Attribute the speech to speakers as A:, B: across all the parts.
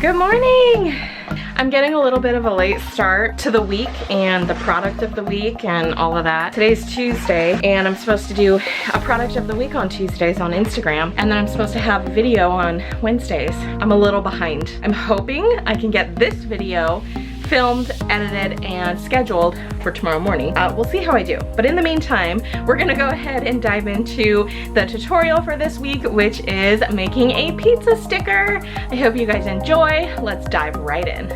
A: Good morning! I'm getting a little bit of a late start to the week and the product of the week and all of that. Today's Tuesday and I'm supposed to do a product of the week on Tuesdays on Instagram, and then I'm supposed to have a video on Wednesdays. I'm a little behind. I'm hoping I can get this video filmed, edited, and scheduled for tomorrow morning. We'll see how I do. But in the meantime, we're gonna go ahead and dive into the tutorial for this week, which is making a pizza sticker. I hope you guys enjoy. Let's dive right in.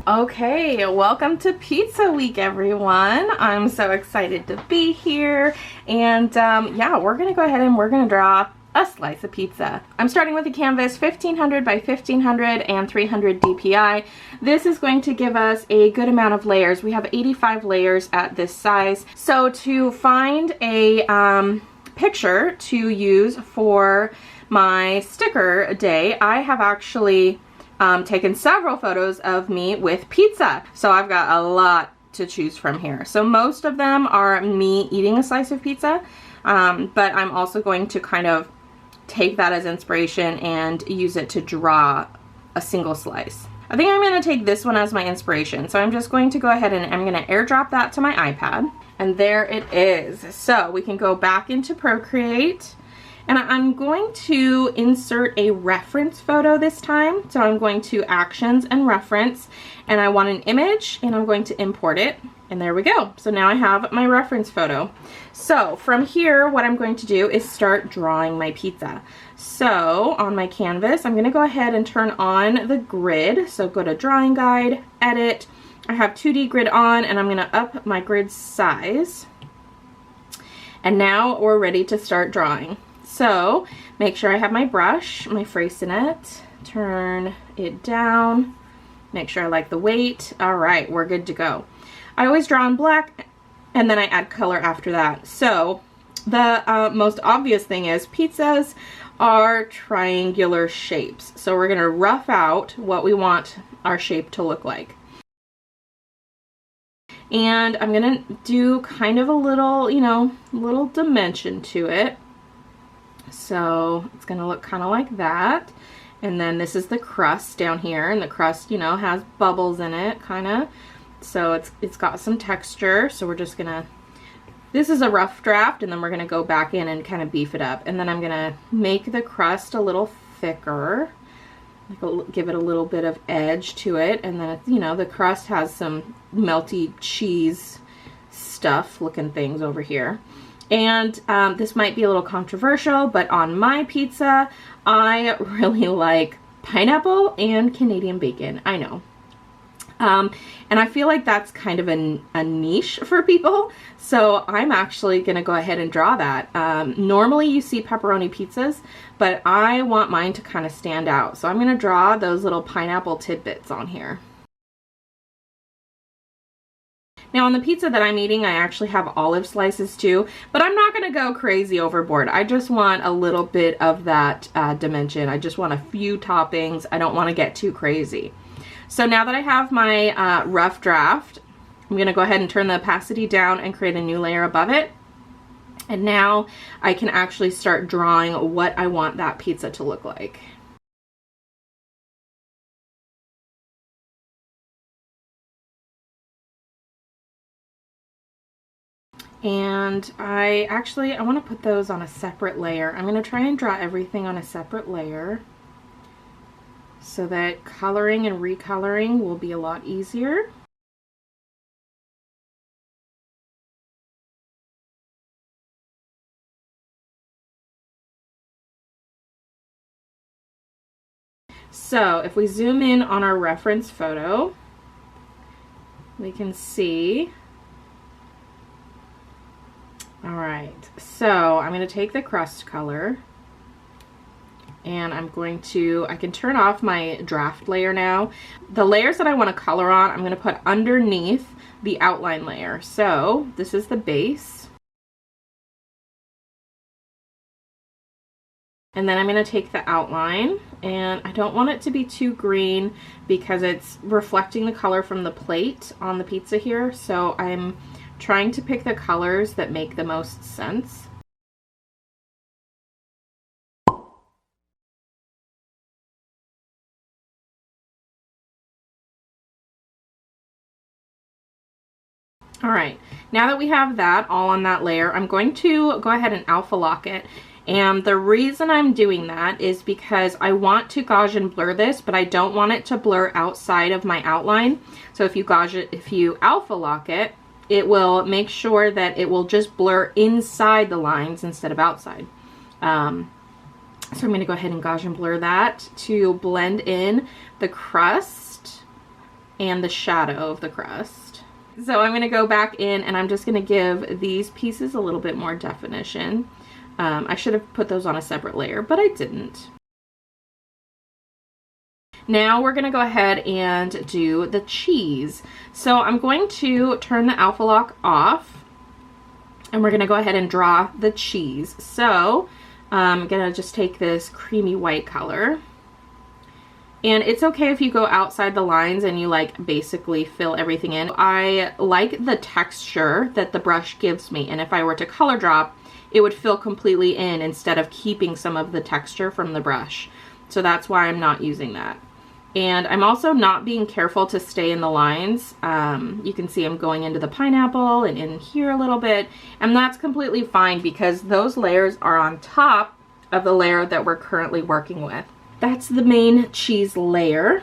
A: Okay, welcome to Pizza Week, everyone. I'm so excited to be here. And yeah, we're gonna go ahead and we're gonna draw a slice of pizza. I'm starting with a canvas 1500 by 1500 and 300 DPI. This is going to give us a good amount of layers. We have 85 layers at this size. So to find a picture to use for my sticker day, I have actually taken several photos of me with pizza. So I've got a lot to choose from here. So most of them are me eating a slice of pizza, but I'm also going to kind of take that as inspiration and use it to draw a single slice. I think I'm going to take this one as my inspiration. So I'm just going to go ahead and I'm going to airdrop that to my iPad. And there it is. So we can go back into Procreate. And I'm going to insert a reference photo this time. So I'm going to Actions and Reference. And I want an image and I'm going to import it. And there we go. So now I have my reference photo. So from here, what I'm going to do is start drawing my pizza. So on my canvas, I'm going to go ahead and turn on the grid. So go to Drawing Guide, Edit. I have 2D grid on and I'm going to up my grid size. And now we're ready to start drawing. So make sure I have my brush, my Freycinet, turn it down, make sure I like the weight. All right, we're good to go. I always draw in black and then I add color after that. So the most obvious thing is pizzas are triangular shapes. So we're gonna rough out what we want our shape to look like. And I'm gonna do kind of a little, you know, little dimension to it. So it's gonna look kind of like that. And then this is the crust down here, and the crust, you know, has bubbles in it, kind of. So it's got some texture. So we're just gonna, this is a rough draft, and then we're gonna go back in and kind of beef it up. And then I'm gonna make the crust a little thicker, like give it a little bit of edge to it. And then, you know, the crust has some melty cheese stuff looking things over here. And this might be a little controversial, but on my pizza, I really like pineapple and Canadian bacon. I know. And I feel like that's kind of a niche for people. So I'm actually going to go ahead and draw that. Normally you see pepperoni pizzas, but I want mine to kind of stand out. So I'm going to draw those little pineapple tidbits on here. Now on the pizza that I'm eating, I actually have olive slices too, but I'm not going to go crazy overboard. I just want a little bit of that dimension. I just want a few toppings. I don't want to get too crazy. So now that I have my rough draft, I'm going to go ahead and turn the opacity down and create a new layer above it. And now I can actually start drawing what I want that pizza to look like. And I want to put those on a separate layer. I'm going to try and draw everything on a separate layer so that coloring and recoloring will be a lot easier. So if we zoom in on our reference photo, we can see. All right, so I'm going to take the crust color and I'm going to, I can turn off my draft layer now. The layers that I want to color on, I'm going to put underneath the outline layer. So this is the base. And then I'm going to take the outline, and I don't want it to be too green because it's reflecting the color from the plate on the pizza here. So I'm trying to pick the colors that make the most sense. All right, now that we have that all on that layer, I'm going to go ahead and alpha lock it. And the reason I'm doing that is because I want to Gaussian blur this, but I don't want it to blur outside of my outline. So if you alpha lock it, it will make sure that it will just blur inside the lines instead of outside. So I'm going to go ahead and Gaussian blur that to blend in the crust and the shadow of the crust. So I'm going to go back in and I'm just going to give these pieces a little bit more definition. I should have put those on a separate layer, but I didn't. Now we're going to go ahead and do the cheese. So I'm going to turn the alpha lock off and we're going to go ahead and draw the cheese. So I'm going to just take this creamy white color. And it's okay if you go outside the lines and you like basically fill everything in. I like the texture that the brush gives me, and if I were to color drop, it would fill completely in instead of keeping some of the texture from the brush. So that's why I'm not using that. And I'm also not being careful to stay in the lines. You can see I'm going into the pineapple and in here a little bit, and that's completely fine because those layers are on top of the layer that we're currently working with. That's the main cheese layer.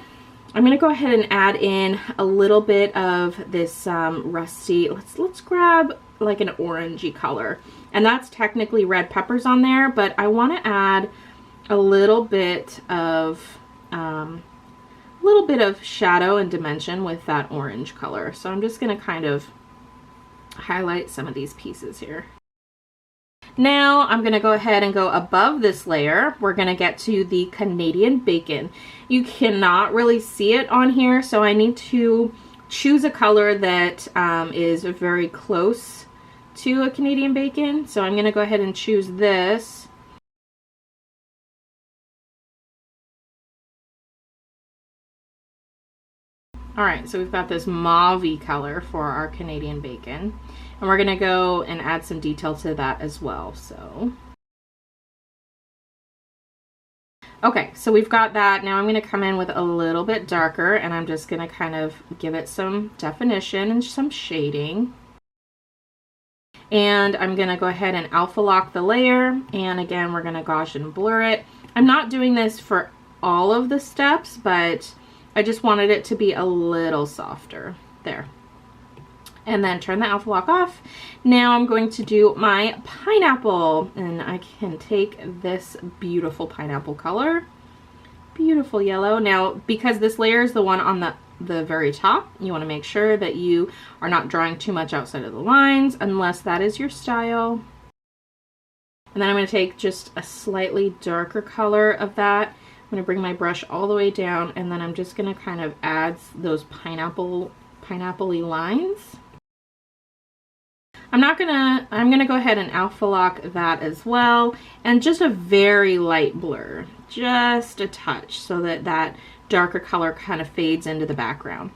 A: I'm gonna go ahead and add in a little bit of this rusty, let's grab like an orangey color. And that's technically red peppers on there, but I wanna add a little bit of shadow and dimension with that orange color. So I'm just gonna kind of highlight some of these pieces here. Now I'm going to go ahead and go above this layer. We're going to get to the Canadian bacon. You cannot really see it on here, so I need to choose a color that is very close to a Canadian bacon. So I'm going to go ahead and choose this. All right, so we've got this mauve-y color for our Canadian bacon. And we're gonna go and add some detail to that as well, so. Okay, so we've got that. Now I'm gonna come in with a little bit darker and I'm just gonna kind of give it some definition and some shading. And I'm gonna go ahead and alpha lock the layer. And again, we're gonna Gaussian blur it. I'm not doing this for all of the steps, but I just wanted it to be a little softer. There. And then turn the alpha lock off. Now I'm going to do my pineapple, and I can take this beautiful pineapple color, beautiful yellow. Now, because this layer is the one on the very top, you want to make sure that you are not drawing too much outside of the lines unless that is your style. And then I'm going to take just a slightly darker color of that. I'm going to bring my brush all the way down, and then I'm just going to kind of add those pineapple-y lines. I'm gonna go ahead and alpha lock that as well, and just a very light blur, just a touch, so that that darker color kind of fades into the background.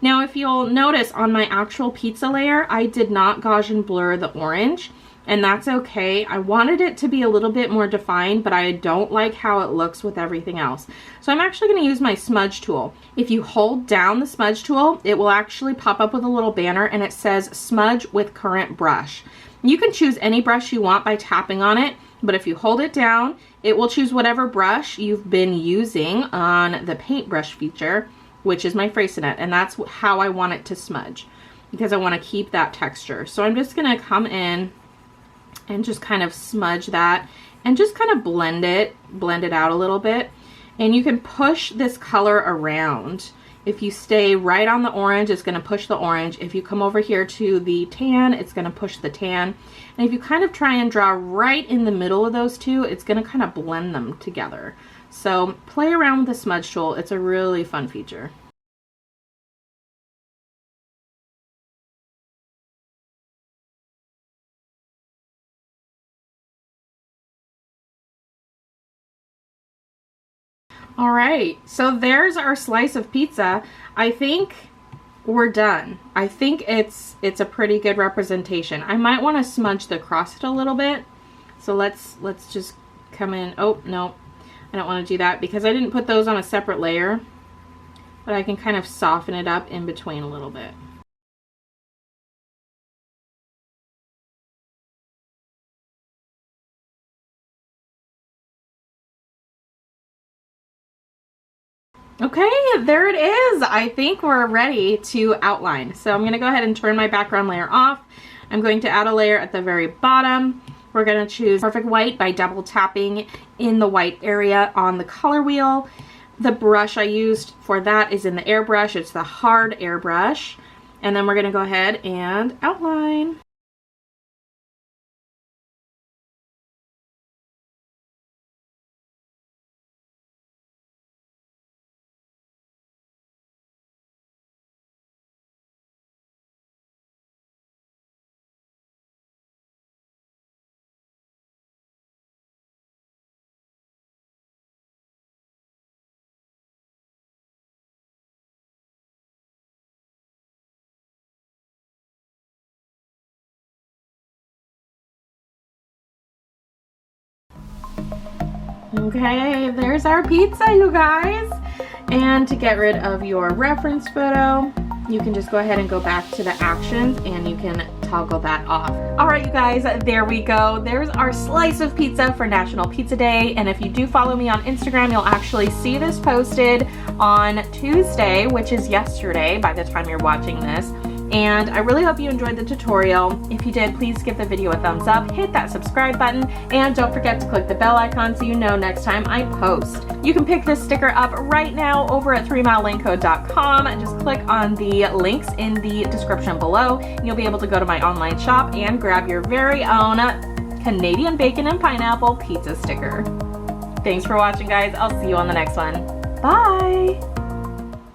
A: Now, if you'll notice on my actual pizza layer, I did not Gaussian blur the orange, and that's okay. I wanted it to be a little bit more defined, but I don't like how it looks with everything else. So I'm actually going to use my smudge tool. If you hold down the smudge tool, it will actually pop up with a little banner and it says smudge with current brush. You can choose any brush you want by tapping on it, but if you hold it down, it will choose whatever brush you've been using on the paintbrush feature, which is my Freycinet, and that's how I want it to smudge because I want to keep that texture. So I'm just going to come in and just kind of smudge that and just kind of blend it out a little bit. And you can push this color around. If you stay right on the orange, it's going to push the orange. If you come over here to the tan, it's going to push the tan. And if you kind of try and draw right in the middle of those two, it's going to kind of blend them together. So play around with the smudge tool. It's a really fun feature. All right, so there's our slice of pizza. I think we're done. I think it's a pretty good representation. I might want to smudge the crust a little bit. So let's just come in. Oh, no, I don't want to do that because I didn't put those on a separate layer, but I can kind of soften it up in between a little bit. Okay, there it is. I think we're ready to outline. So I'm going to go ahead and turn my background layer off. I'm going to add a layer at the very bottom. We're going to choose Perfect White by double tapping in the white area on the color wheel. The brush I used for that is in the airbrush. It's the hard airbrush. And then we're going to go ahead and outline. Okay, there's our pizza, you guys. And to get rid of your reference photo, you can just go ahead and go back to the actions and you can toggle that off. All right, you guys, there we go. There's our slice of pizza for National Pizza Day. And if you do follow me on Instagram, you'll actually see this posted on Tuesday, which is yesterday by the time you're watching this. And I really hope you enjoyed the tutorial. If you did, please give the video a thumbs up, hit that subscribe button, and don't forget to click the bell icon so you know next time I post. You can pick this sticker up right now over at 3milelaneco.com and just click on the links in the description below. And you'll be able to go to my online shop and grab your very own Canadian bacon and pineapple pizza sticker. Thanks for watching, guys. I'll see you on the next one. Bye!